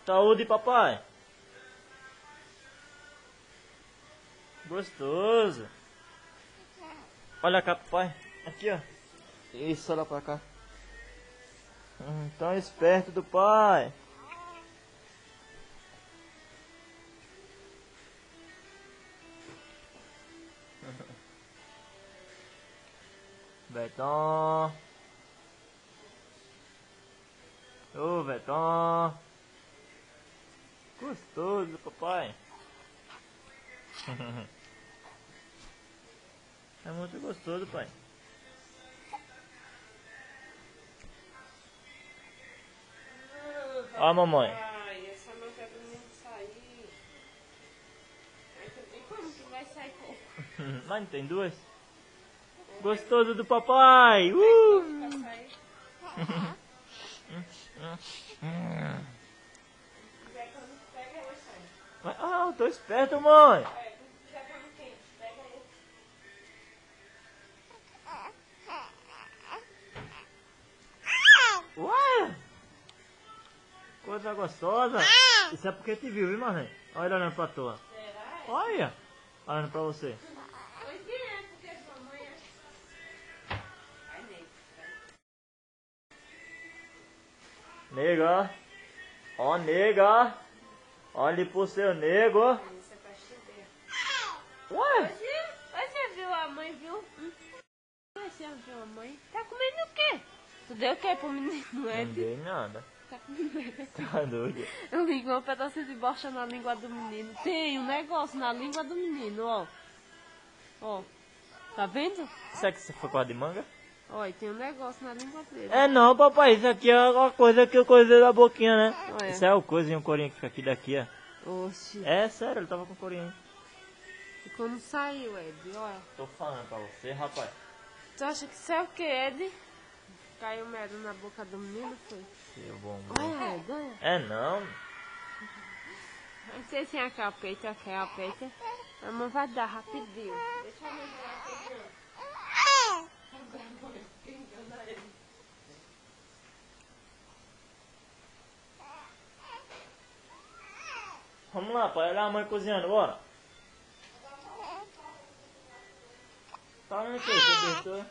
Saúde, papai. Gostoso. Olha cá, papai. Aqui, ó. Isso, olha pra cá. Tão esperto do pai. Betão. Ô, Betão. Gostoso, papai. É muito gostoso, pai. Ó, mamãe. Ai, essa não quer pra mim sair. E como que vai sair pouco? Mas não tem duas? Gostoso do papai! Pra sair. Quiser quando pega, ela sai. Ah, eu tô esperto, mãe! Quiser quando quente, pega ele. Ué! Coisa gostosa! Isso é porque te viu, viu, mané? Olha ele olhando pra tua. Será? Olha! Olhando pra você. Pois é, porque sua mãe é... Vai, Ney. Nega! Ó, nega! Olhe pro seu nego! Isso é pra chover. Ué! Você viu a mãe, viu? Você viu a mãe? Tá comendo o quê? Tu deu o quê pro menino, Não Ed? dei nada. Tá comendo. Tá doido? Eu liguei um pedacinho de bosta na língua do menino. Tem um negócio na língua do menino, ó. Ó. Tá vendo? Será que isso foi coisa de manga? Ó, e tem um negócio na língua dele. É não, papai. Isso aqui é uma coisa que eu coisei da boquinha, né? Olha. Isso é o coisinho, o corinho que fica aqui daqui, ó. Oxi. É sério, ele tava com corinho. E como saiu, Ed? Olha. Tô falando pra você, rapaz. Tu acha que isso é o que, Ed? Caiu merda na boca do menino, foi? Seu bom. Olha, Ed, olha. É não. Não sei se é aquela peita, aquela peita. A mãe vai dar rapidinho. Deixa eu ver rapidinho. Vamos lá, pai. Olha a mãe cozinhando, bora. Tá vendo o que, professor?